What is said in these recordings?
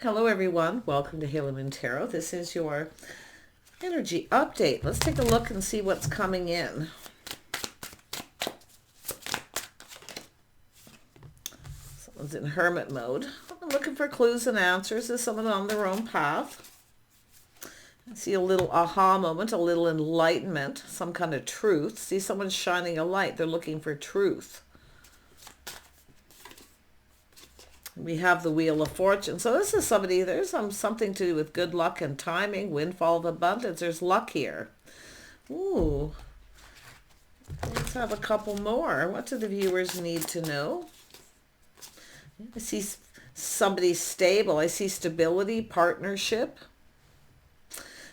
Hello everyone, welcome to Halo Moon Tarot. This is your energy update. Let's take a look and see what's coming in. Someone's in hermit mode. I'm looking for clues and answers. Is someone on their own path? I see a little aha moment, a little enlightenment, some kind of truth. See someone's shining a light. They're looking for truth. We have the Wheel of Fortune. So this is somebody, there's something to do with good luck and timing, windfall of abundance. There's luck here. Ooh. Let's have a couple more. What do the viewers need to know? I see somebody stable. I see stability, partnership.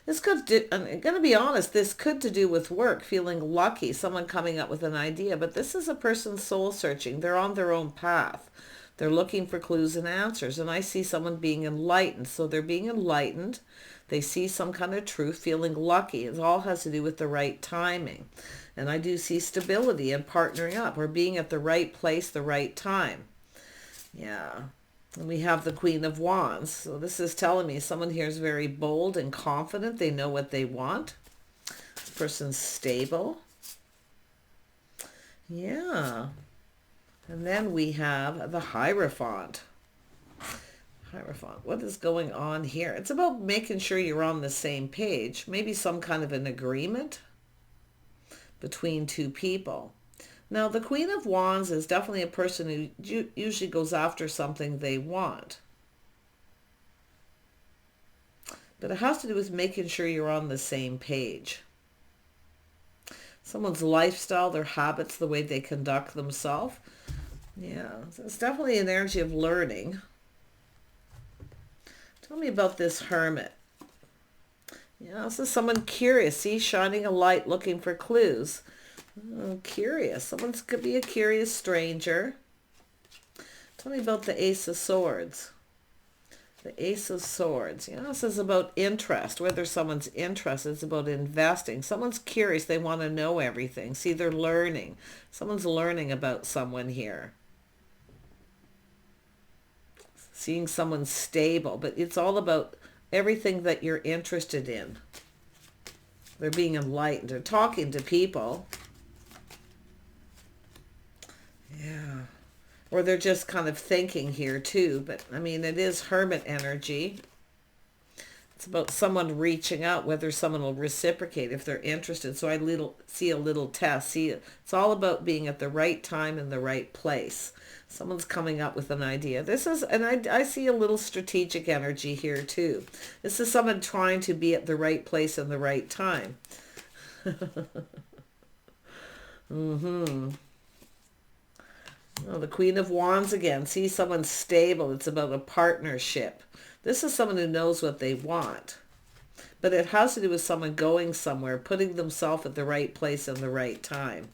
This could do, I'm going to be honest, this could to do with work, feeling lucky, someone coming up with an idea. But this is a person soul searching. They're on their own path. They're looking for clues and answers. And I see someone being enlightened. So they're being enlightened. They see some kind of truth, feeling lucky. It all has to do with the right timing. And I do see stability and partnering up or being at the right place, the right time. Yeah. And we have the Queen of Wands. So this is telling me someone here is very bold and confident. They know what they want. This person's stable. Yeah. And then we have the Hierophant. Hierophant, what is going on here? It's about making sure you're on the same page. Maybe some kind of an agreement between two people. Now, the Queen of Wands is definitely a person who usually goes after something they want. But it has to do with making sure you're on the same page. Someone's lifestyle, their habits, the way they conduct themselves. Yeah, so it's definitely an energy of learning. Tell me about this Hermit. Yeah, this is someone curious. See, shining a light, looking for clues. Oh, curious. Someone could be a curious stranger. Tell me about the Ace of Swords. The Ace of Swords. Yeah, this is about interest. Whether someone's interested, it's about investing. Someone's curious. They want to know everything. See, they're learning. Someone's learning about someone here. Seeing someone stable, but it's all about everything that you're interested in. They're being enlightened. They're talking to people. Yeah. Or they're just kind of thinking here too. But I mean, it is Hermit energy. It's about someone reaching out, whether someone will reciprocate if they're interested. So I see a little test. See, it's all about being at the right time in the right place. Someone's coming up with an idea. This is, and I see a little strategic energy here too. This is someone trying to be at the right place in the right time. Oh, the Queen of Wands again. See, someone stable. It's about a partnership. This is someone who knows what they want. But it has to do with someone going somewhere, putting themselves at the right place in the right time.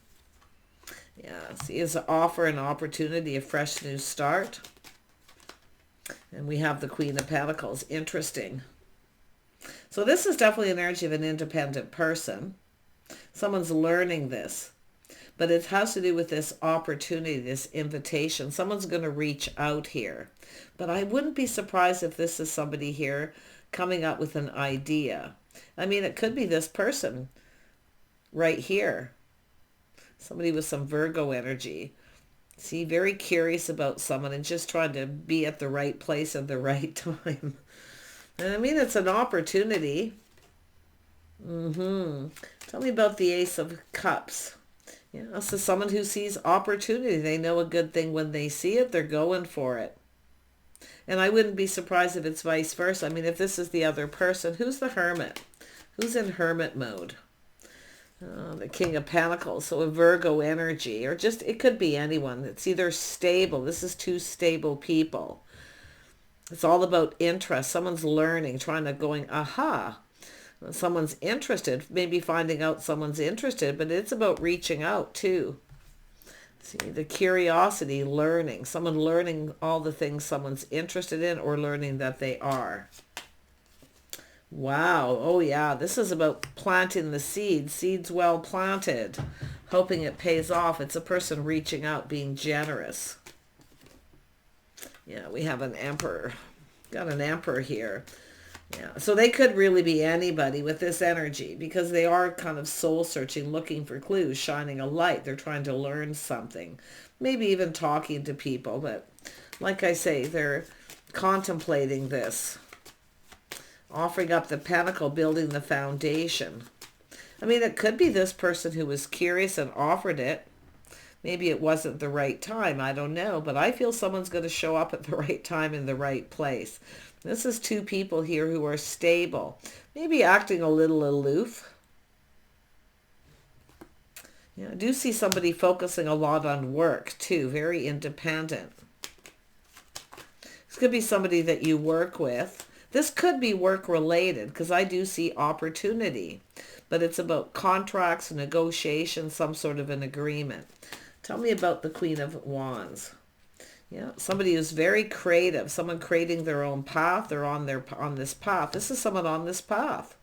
Yeah, see, it's an offer, an opportunity, a fresh new start. And we have the Queen of Pentacles. Interesting. So this is definitely an energy of an independent person. Someone's learning this. But it has to do with this opportunity, this invitation. Someone's going to reach out here. But I wouldn't be surprised if this is somebody here coming up with an idea. I mean, it could be this person right here. Somebody with some Virgo energy. See, very curious about someone and just trying to be at the right place at the right time. And I mean, it's an opportunity. Tell me about the Ace of Cups. Yeah, this is someone who sees opportunity. They know a good thing when they see it. They're going for it. And I wouldn't be surprised if it's vice versa. I mean, if this is the other person, who's the Hermit? Who's in Hermit mode? The King of Pentacles, so a Virgo energy, or just, it could be anyone. It's either stable. This is two stable people. It's all about interest. Someone's learning, trying to going, aha. Someone's interested, maybe finding out someone's interested, but it's about reaching out too. See, the curiosity, learning. Someone learning all the things someone's interested in or learning that they are. Wow. Oh, yeah. This is about planting the seeds. Seeds well planted. Hoping it pays off. It's a person reaching out, being generous. Yeah, we have an Emperor. Got an Emperor here. Yeah, so they could really be anybody with this energy because they are kind of soul searching, looking for clues, shining a light. They're trying to learn something, maybe even talking to people. But like I say, they're contemplating this, offering up the pentacle, building the foundation. I mean, it could be this person who was curious and offered it. Maybe it wasn't the right time. I don't know. But I feel someone's going to show up at the right time in the right place. This is two people here who are stable. Maybe acting a little aloof. Yeah, I do see somebody focusing a lot on work too. Very independent. This could be somebody that you work with. This could be work related because I do see opportunity. But it's about contracts, negotiations, some sort of an agreement. Tell me about the Queen of Wands. Yeah, somebody who's very creative, someone creating their own path. They're on this path. This is someone on this path.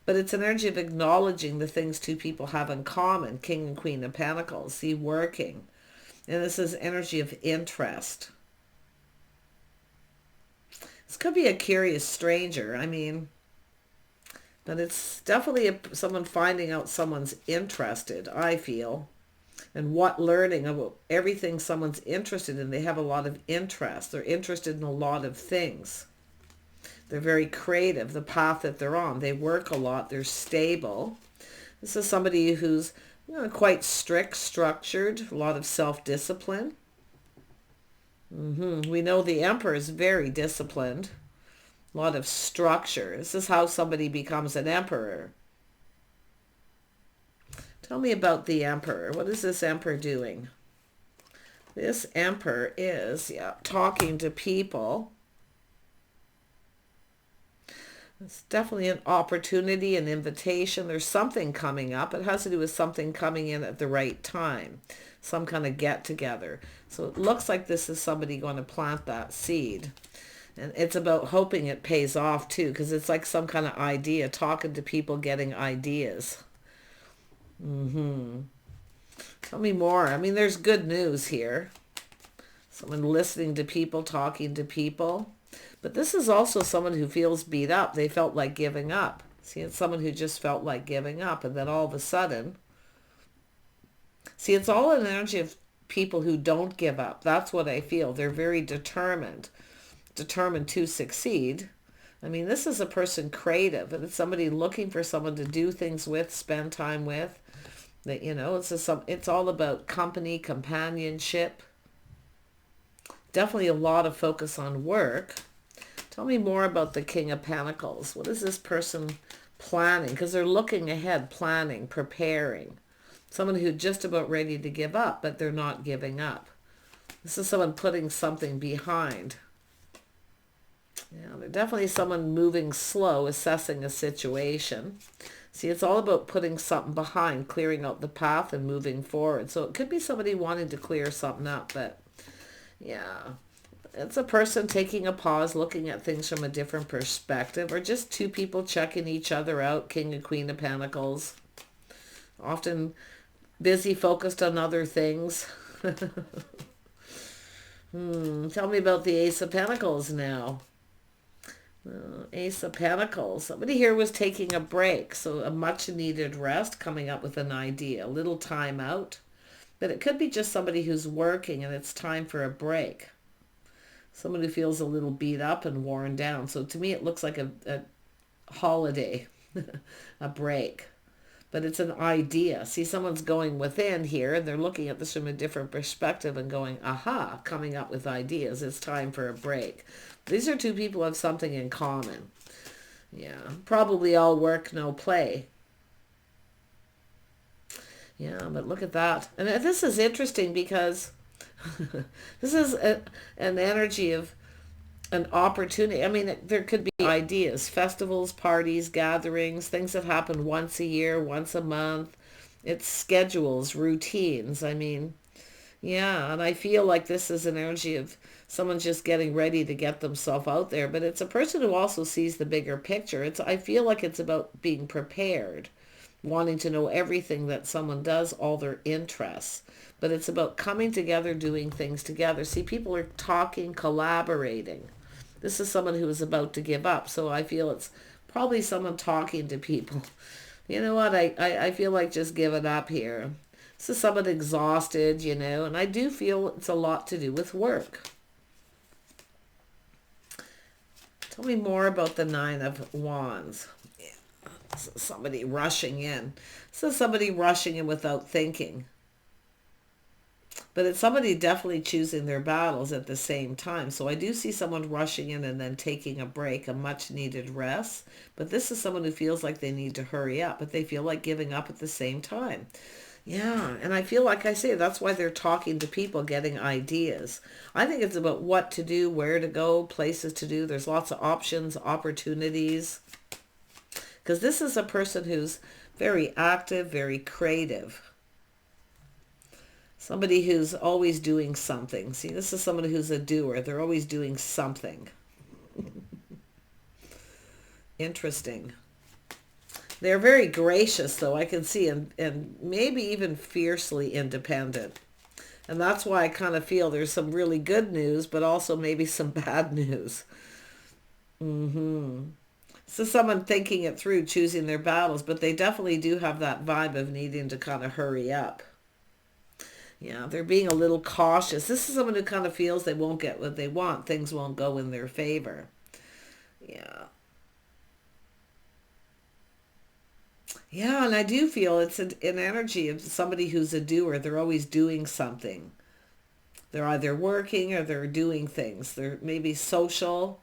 But it's an energy of acknowledging the things two people have in common. King and Queen of Pentacles. See, working. And this is energy of interest. This could be a curious stranger. I mean, but it's definitely someone finding out someone's interested, I feel. And what learning about everything someone's interested in. They have a lot of interest. They're interested in a lot of things. They're very creative, the path that they're on. They work a lot. They're stable. This is somebody who's quite strict, structured, a lot of self-discipline. We know the Emperor is very disciplined. A lot of structure. This is how somebody becomes an emperor. Tell me about the Emperor. What is this Emperor doing? This Emperor is, talking to people. It's definitely an opportunity, an invitation. There's something coming up. It has to do with something coming in at the right time. Some kind of get-together. So it looks like this is somebody going to plant that seed. And it's about hoping it pays off too, because it's like some kind of idea, talking to people, getting ideas. Tell me more. I mean, there's good news here. Someone listening to people, talking to people. But this is also someone who feels beat up. They felt like giving up. See, it's someone who just felt like giving up. And then all of a sudden, see, it's all an energy of people who don't give up. That's what I feel. They're very determined to succeed. I mean, this is a person creative, and it's somebody looking for someone to do things with, spend time with. That, it's all about company, companionship. Definitely a lot of focus on work. Tell me more about the King of Pentacles. What is this person planning? Because they're looking ahead, planning, preparing. Someone who's just about ready to give up, but they're not giving up. This is someone putting something behind. Yeah, they're definitely someone moving slow, assessing a situation. See, it's all about putting something behind, clearing out the path and moving forward. So it could be somebody wanting to clear something up, but yeah. It's a person taking a pause, looking at things from a different perspective, or just two people checking each other out, King and Queen of Pentacles. Often busy, focused on other things. Tell me about the Ace of Pentacles now. Ace of Pentacles. Somebody here was taking a break, so a much needed rest, coming up with an idea, a little time out. But it could be just somebody who's working and it's time for a break. Someone who feels a little beat up and worn down. So to me it looks like a holiday, a break. But it's an idea. See, someone's going within here and they're looking at this from a different perspective and going, aha, coming up with ideas. It's time for a break. These are two people who have something in common. Yeah, probably all work, no play. Yeah, but look at that. And this is interesting because this is an energy of an opportunity. I mean, there could be ideas, festivals, parties, gatherings, things that happen once a year, once a month. It's schedules, routines. I mean, yeah, and I feel like this is an energy of someone's just getting ready to get themselves out there. But it's a person who also sees the bigger picture. I feel like it's about being prepared. wanting to know everything that someone does, all their interests. But it's about coming together, doing things together. See, people are talking, collaborating. This is someone who is about to give up. So I feel it's probably someone talking to people. You know what? I feel like just giving up here. This is someone exhausted, you know, and I do feel it's a lot to do with work. Tell me more about the Nine of Wands. Yeah. Somebody rushing in. This is somebody rushing in without thinking. But it's somebody definitely choosing their battles at the same time. So I do see someone rushing in and then taking a break, a much needed rest. But this is someone who feels like they need to hurry up, but they feel like giving up at the same time. Yeah, and I feel like I say, that's why they're talking to people, getting ideas. I think it's about what to do, where to go, places to do. There's lots of options, opportunities. Because this is a person who's very active, very creative. Somebody who's always doing something. See, this is someone who's a doer. They're always doing something. Interesting. They're very gracious, though, I can see, and maybe even fiercely independent. And that's why I kind of feel there's some really good news, but also maybe some bad news. So someone thinking it through, choosing their battles, but they definitely do have that vibe of needing to kind of hurry up. Yeah, they're being a little cautious. This is someone who kind of feels they won't get what they want. Things won't go in their favor. Yeah. Yeah, and I do feel it's an energy of somebody who's a doer. They're always doing something. They're either working or they're doing things. They're maybe social.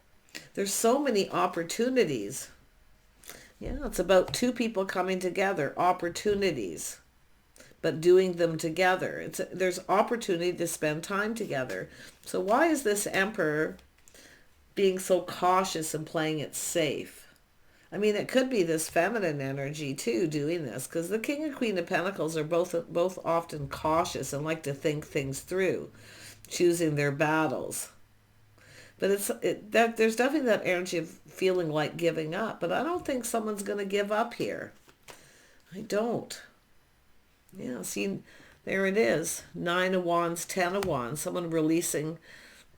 There's so many opportunities. Yeah, it's about two people coming together. Opportunities. But doing them together. There's opportunity to spend time together. So why is this Emperor being so cautious and playing it safe? I mean, it could be this feminine energy too doing this, because the King and Queen of Pentacles are both often cautious and like to think things through, choosing their battles. But there's definitely that energy of feeling like giving up. But I don't think someone's going to give up here. I don't. Yeah, see, there it is. 9 of Wands, 10 of Wands. Someone releasing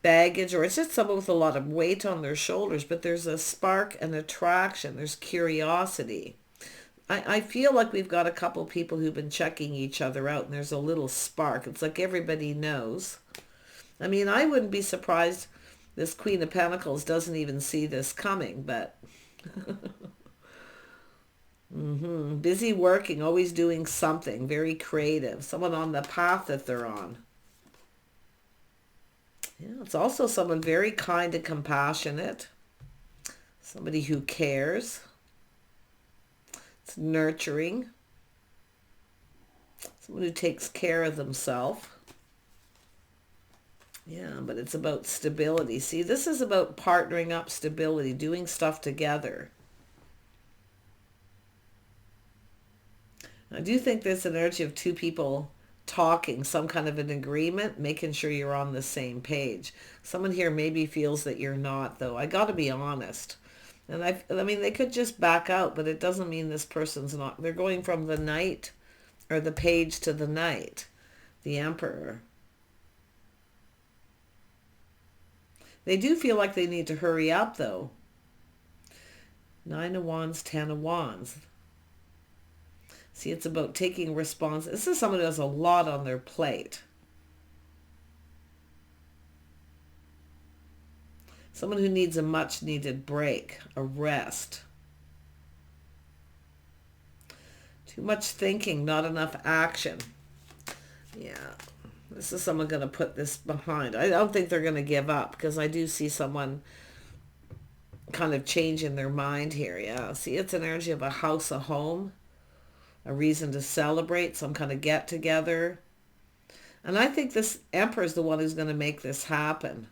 baggage, or it's just someone with a lot of weight on their shoulders, but there's a spark and attraction. There's curiosity. I feel like we've got a couple people who've been checking each other out, and there's a little spark. It's like everybody knows. I mean, I wouldn't be surprised this Queen of Pentacles doesn't even see this coming, but... Busy working, always doing something, very creative. Someone on the path that they're on. Yeah, it's also someone very kind and compassionate. Somebody who cares. It's nurturing. Someone who takes care of themselves. Yeah, but it's about stability. See, this is about partnering up, stability, doing stuff together. I do think there's an energy of two people talking, some kind of an agreement, making sure you're on the same page. Someone here maybe feels that you're not, though. I got to be honest. And I mean, they could just back out, but it doesn't mean this person's not. They're going from the Knight or the Page to the Knight, the Emperor. They do feel like they need to hurry up, though. 9 of Wands, 10 of Wands. See, it's about taking response. This is someone who has a lot on their plate. Someone who needs a much needed break, a rest. Too much thinking, not enough action. Yeah, this is someone going to put this behind. I don't think they're going to give up, because I do see someone kind of changing their mind here. Yeah, see, it's an energy of a house, a home. A reason to celebrate, some kind of get together. And I think this Emperor is the one who's going to make this happen.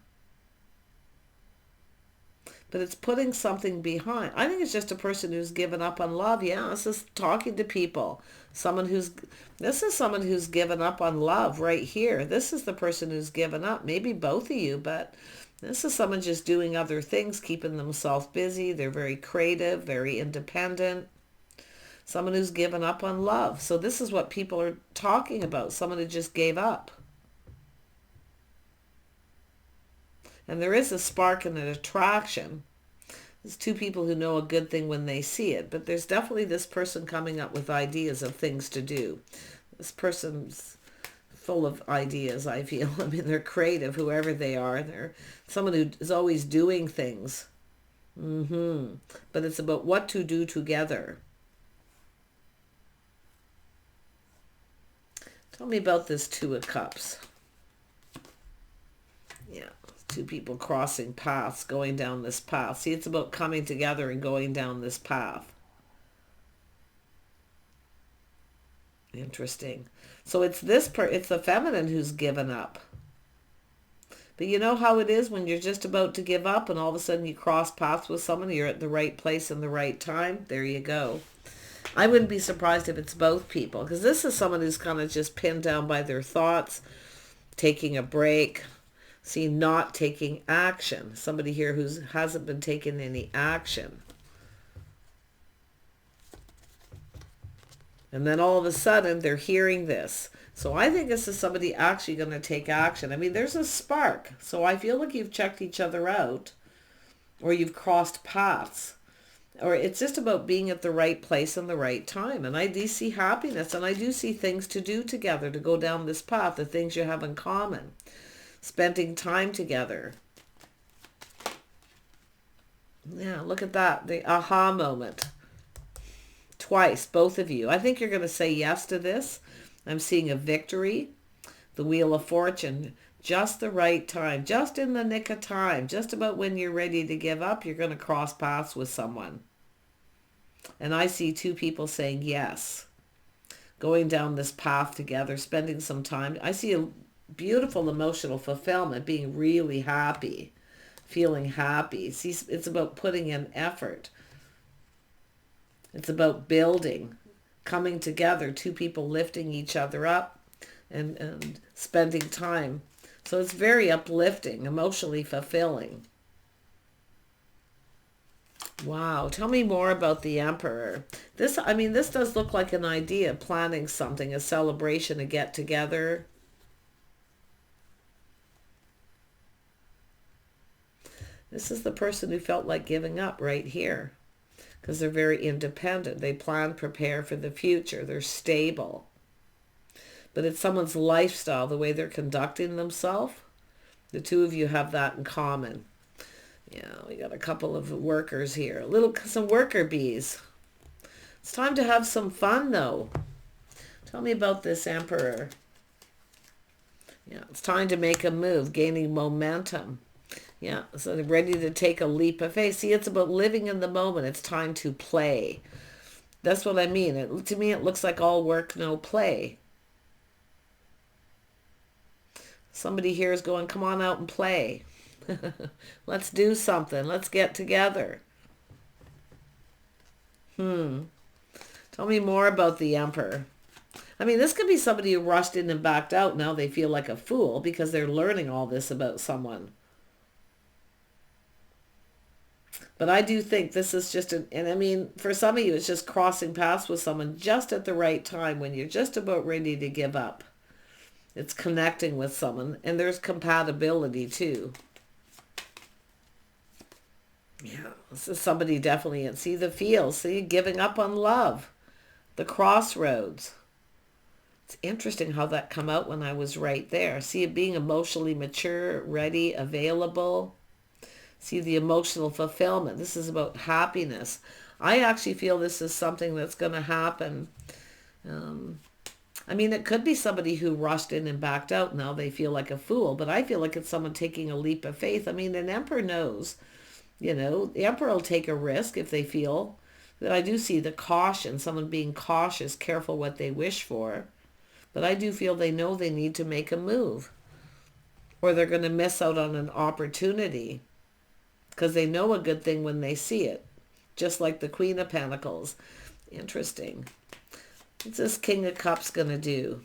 But it's putting something behind. I think it's just a person who's given up on love. Yeah, this is talking to people. This is someone who's given up on love right here. This is the person who's given up. Maybe both of you, but this is someone just doing other things, keeping themselves busy. They're very creative, very independent. Someone who's given up on love. So this is what people are talking about. Someone who just gave up. And there is a spark and an attraction. There's two people who know a good thing when they see it. But there's definitely this person coming up with ideas of things to do. This person's full of ideas, I feel. I mean, they're creative, whoever they are. They're someone who is always doing things. But it's about what to do together. Tell me about this Two of Cups. Yeah, two people crossing paths, going down this path. See, it's about coming together and going down this path. Interesting. So it's it's the feminine who's given up. But you know how it is when you're just about to give up and all of a sudden you cross paths with someone, you're at the right place in the right time. There you go. I wouldn't be surprised if it's both people, because this is someone who's kind of just pinned down by their thoughts, taking a break, see, not taking action. Somebody here who hasn't been taking any action. And then all of a sudden they're hearing this. So I think this is somebody actually going to take action. I mean, there's a spark. So I feel like you've checked each other out, or you've crossed paths. Or it's just about being at the right place and the right time. And I do see happiness, and I do see things to do together to go down this path, the things you have in common. Spending time together. Yeah, look at that. The aha moment. Twice, both of you. I think you're going to say yes to this. I'm seeing a victory. The Wheel of Fortune. Just the right time, just in the nick of time, just about when you're ready to give up, you're going to cross paths with someone. And I see two people saying yes, going down this path together, spending some time. I see a beautiful emotional fulfillment, being really happy, feeling happy. See, it's about putting in effort. It's about building, coming together, two people lifting each other up and spending time. So it's very uplifting, emotionally fulfilling. Wow. Tell me more about the Emperor. This does look like an idea, planning something, a celebration, a get-together. This is the person who felt like giving up right here, because they're very independent. They plan, prepare for the future. They're stable. But it's someone's lifestyle, the way they're conducting themselves. The two of you have that in common. Yeah, we got a couple of workers here. Some worker bees. It's time to have some fun, though. Tell me about this Emperor. Yeah, it's time to make a move, gaining momentum. Yeah, so they're ready to take a leap of faith. See, it's about living in the moment. It's time to play. That's what I mean. To me, it looks like all work, no play. Somebody here is going, come on out and play. Let's do something. Let's get together. Tell me more about the Emperor. I mean, this could be somebody who rushed in and backed out. Now they feel like a fool because they're learning all this about someone. But I do think this is just for some of you, it's just crossing paths with someone just at the right time when you're just about ready to give up. It's connecting with someone, and there's compatibility too. Yeah, this is somebody definitely, and see the feels, see, giving up on love, the crossroads. It's interesting how that come out when I was right there. See it being emotionally mature, ready, available. See the emotional fulfillment. This is about happiness. I actually feel this is something that's going to happen. It could be somebody who rushed in and backed out. Now they feel like a fool, but I feel like it's someone taking a leap of faith. An Emperor knows. The Emperor will take a risk if they feel. But I do see the caution, someone being cautious, careful what they wish for. But I do feel they know they need to make a move, or they're going to miss out on an opportunity, because they know a good thing when they see it. Just like the Queen of Pentacles. Interesting. What's this King of Cups going to do?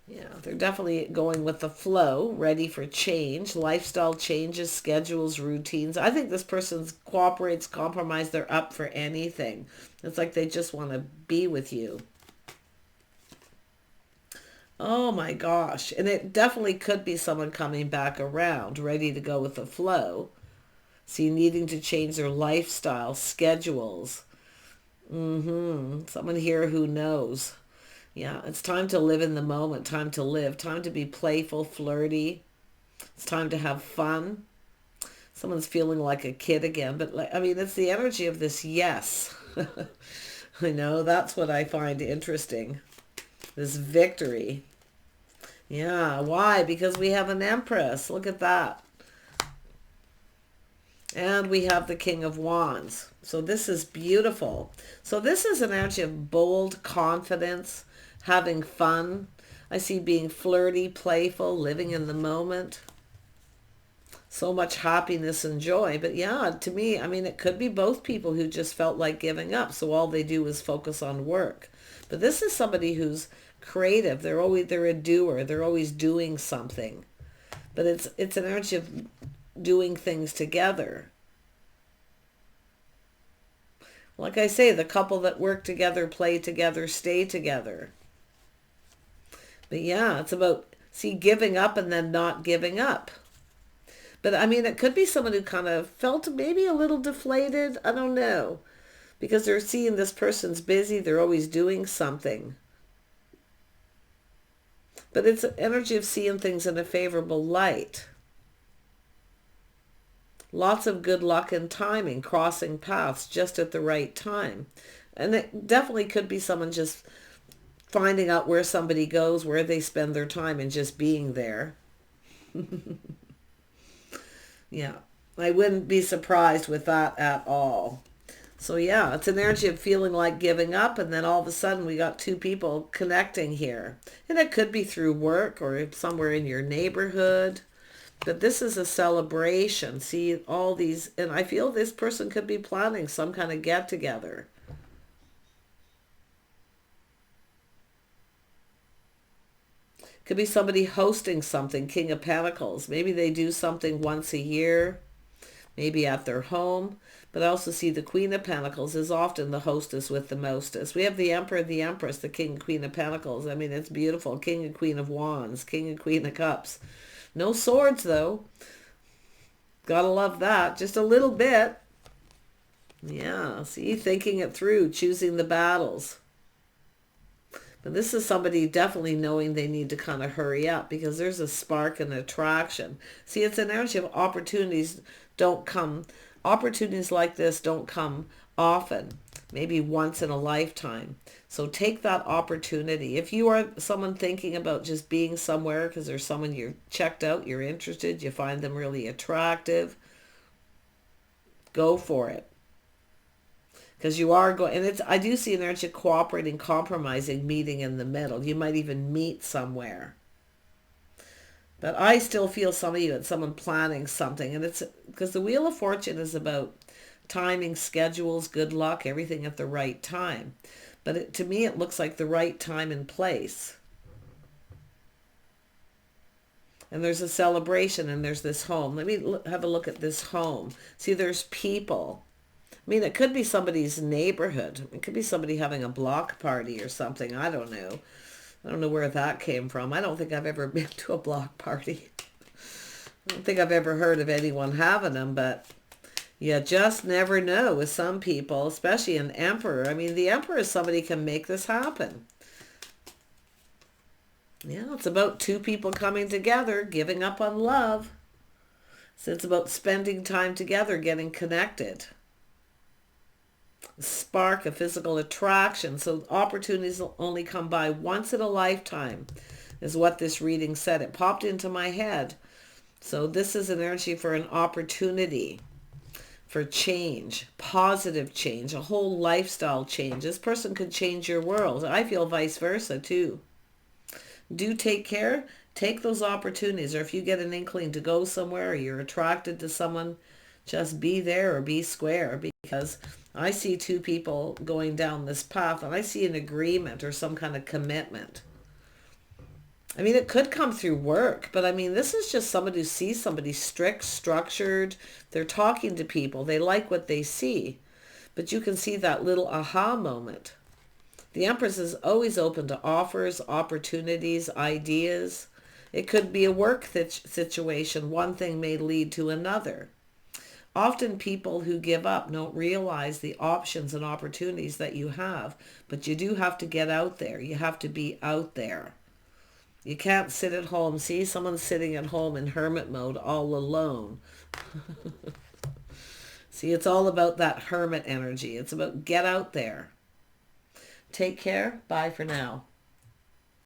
Yeah, they're definitely going with the flow, ready for change, lifestyle changes, schedules, routines. I think this person cooperates, compromise, they're up for anything. It's like they just want to be with you. Oh my gosh. And it definitely could be someone coming back around, ready to go with the flow. See, needing to change their lifestyle, schedules. Someone here who knows. Yeah, it's time to live in the moment, time to live, time to be playful, flirty. It's time to have fun. Someone's feeling like a kid again, but I mean, it's the energy of this yes. I know, that's what I find interesting. This victory. Yeah, why? Because we have an Empress. Look at that. And we have the King of Wands. So this is beautiful. So this is an energy of bold confidence, having fun. I see being flirty, playful, living in the moment. So much happiness and joy. But yeah, to me, I mean, it could be both people who just felt like giving up. So all they do is focus on work. But this is somebody who's creative. They're a doer. They're always doing something. But it's an energy of doing things together. Like I say, the couple that work together, play together, stay together. But yeah, it's about, see, giving up and then not giving up. But I mean, it could be someone who kind of felt maybe a little deflated. I don't know. Because they're seeing this person's busy. They're always doing something. But it's an energy of seeing things in a favorable light. Lots of good luck and timing, crossing paths just at the right time. And it definitely could be someone just finding out where somebody goes, where they spend their time, and just being there. Yeah, I wouldn't be surprised with that at all. So yeah, it's an energy of feeling like giving up, and then all of a sudden we got two people connecting here. And it could be through work or somewhere in your neighborhood. But this is a celebration. See, all these, and I feel this person could be planning some kind of get-together. Could be somebody hosting something, King of Pentacles. Maybe they do something once a year, maybe at their home. But I also see the Queen of Pentacles is often the hostess with the mostest. We have the Emperor, the Empress, the King and Queen of Pentacles. I mean, it's beautiful. King and Queen of Wands, King and Queen of Cups. No swords, though. Gotta love that. Just a little bit. Yeah, see, thinking it through, choosing the battles. But this is somebody definitely knowing they need to kind of hurry up because there's a spark and attraction. See, it's an energy of opportunities don't come. Opportunities like this don't come often, maybe once in a lifetime. So take that opportunity. If you are someone thinking about just being somewhere because there's someone you're checked out, you're interested, you find them really attractive, go for it. Because you are going, and I do see an energy of cooperating, compromising, meeting in the middle. You might even meet somewhere. But I still feel some of you, it's someone planning something. And it's because the Wheel of Fortune is about timing, schedules, good luck, everything at the right time. But to me, it looks like the right time and place. And there's a celebration and there's this home. Let me have a look at this home. See, there's people. I mean, it could be somebody's neighborhood. It could be somebody having a block party or something. I don't know. I don't know where that came from. I don't think I've ever been to a block party. I don't think I've ever heard of anyone having them, but you just never know with some people, especially an emperor. I mean, the emperor is somebody who can make this happen. Yeah, it's about two people coming together, giving up on love. So it's about spending time together, getting connected. Spark of physical attraction. So opportunities will only come by once in a lifetime is what this reading said. It popped into my head. So this is an energy for an opportunity, for change, positive change, a whole lifestyle change. This person could change your world. I feel vice versa too. Do take care. Take those opportunities. Or if you get an inkling to go somewhere or you're attracted to someone, just be there or be square, because I see two people going down this path and I see an agreement or some kind of commitment. I mean, it could come through work, but I mean, this is just somebody who sees somebody strict, structured. They're talking to people. They like what they see. But you can see that little aha moment. The Empress is always open to offers, opportunities, ideas. It could be a work situation. One thing may lead to another. Often people who give up don't realize the options and opportunities that you have. But you do have to get out there. You have to be out there. You can't sit at home. See, someone's sitting at home in hermit mode all alone. See, it's all about that hermit energy. It's about get out there. Take care. Bye for now.